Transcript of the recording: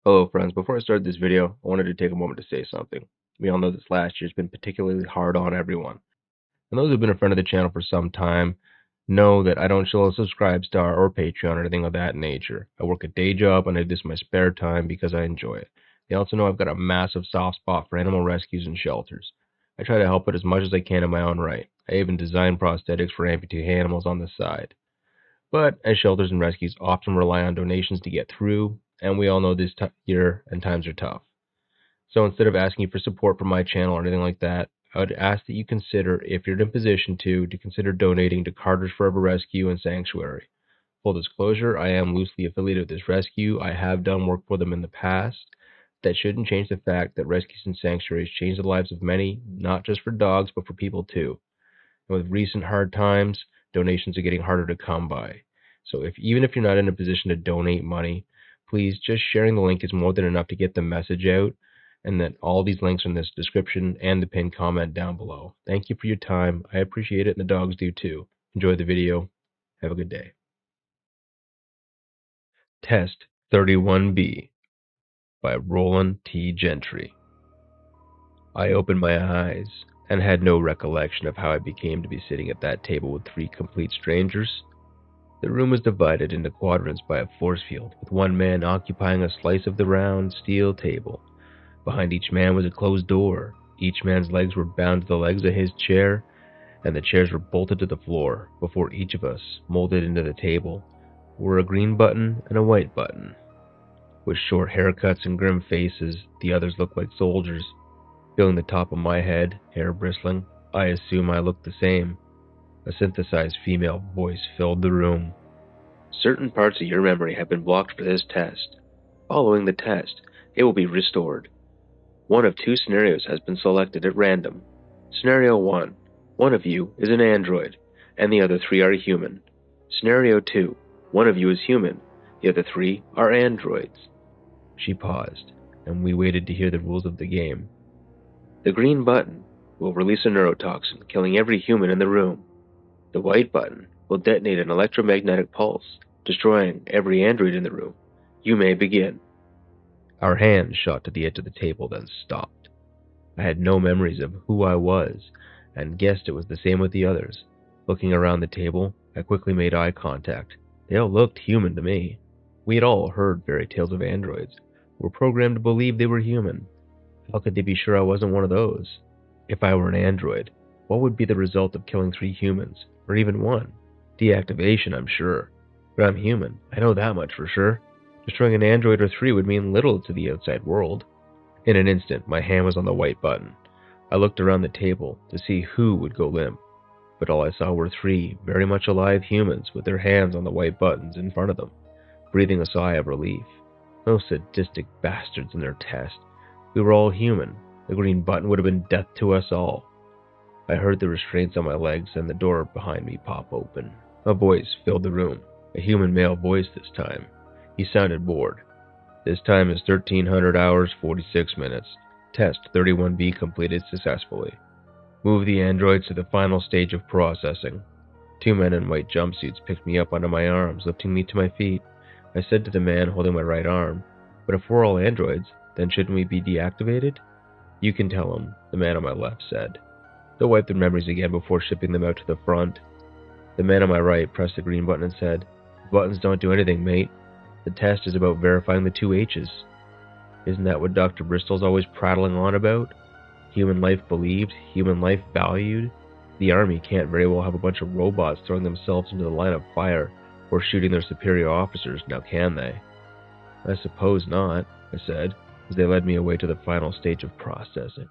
Hello friends, before I start this video, I wanted to take a moment to say something. We all know this last year has been particularly hard on everyone. And those who've been a friend of the channel for some time know that I don't show a subscribe star or Patreon or anything of that nature. I work a day job and I do this in my spare time because I enjoy it. They also know I've got a massive soft spot for animal rescues and shelters. I try to help it as much as I can in my own right. I even design prosthetics for amputee animals on the side. But as shelters and rescues often rely on donations to get through, and we all know this year and times are tough. So instead of asking you for support from my channel or anything like that, I would ask that you consider, if you're in a position to consider donating to Carter's Forever Rescue and Sanctuary. Full disclosure, I am loosely affiliated with this rescue. I have done work for them in the past. That shouldn't change the fact that rescues and sanctuaries change the lives of many, not just for dogs, but for people too. And with recent hard times, donations are getting harder to come by. So even if you're not in a position to donate money, please, just sharing the link is more than enough to get the message out, and that all these links are in this description and the pinned comment down below. Thank you for your time. I appreciate it, and the dogs do too. Enjoy the video. Have a good day. Test 31B by Roland T. Gentry. I opened my eyes and had no recollection of how I became to be sitting at that table with three complete strangers. The room was divided into quadrants by a force field, with one man occupying a slice of the round steel table. Behind each man was a closed door. Each man's legs were bound to the legs of his chair, and the chairs were bolted to the floor. Before each of us, molded into the table, were a green button and a white button. With short haircuts and grim faces, the others looked like soldiers. Feeling the top of my head, hair bristling, I assume I looked the same. A synthesized female voice filled the room. Certain parts of your memory have been blocked for this test. Following the test, it will be restored. One of two scenarios has been selected at random. Scenario 1. One of you is an android, and the other three are human. Scenario 2. One of you is human, the other three are androids. She paused, and we waited to hear the rules of the game. The green button will release a neurotoxin, killing every human in the room. The white button will detonate an electromagnetic pulse, destroying every android in the room. You may begin. Our hands shot to the edge of the table, then stopped. I had no memories of who I was, and guessed it was the same with the others. Looking around the table, I quickly made eye contact. They all looked human to me. We had all heard fairy tales of androids. We were programmed to believe they were human. How could they be sure I wasn't one of those? If I were an android, what would be the result of killing three humans, or even one? Deactivation, I'm sure. But I'm human, I know that much for sure. Destroying an android or three would mean little to the outside world. In an instant, my hand was on the white button. I looked around the table to see who would go limp, but all I saw were three very much alive humans with their hands on the white buttons in front of them, breathing a sigh of relief. Those sadistic bastards in their test. We were all human. The green button would have been death to us all. I heard the restraints on my legs and the door behind me pop open. A voice filled the room, a human male voice this time. He sounded bored. This time is 1300 hours 46 minutes. Test 31B completed successfully. Move the androids to the final stage of processing. Two men in white jumpsuits picked me up under my arms, lifting me to my feet. I said to the man holding my right arm, "But if we're all androids, then shouldn't we be deactivated?" "You can tell him," the man on my left said. They'll wipe their memories again before shipping them out to the front. The man on my right pressed the green button and said, "The buttons don't do anything, mate. The test is about verifying the two H's. Isn't that what Dr. Bristol's always prattling on about? Human life believed, human life valued? The army can't very well have a bunch of robots throwing themselves into the line of fire or shooting their superior officers, now can they?" "I suppose not," I said, as they led me away to the final stage of processing.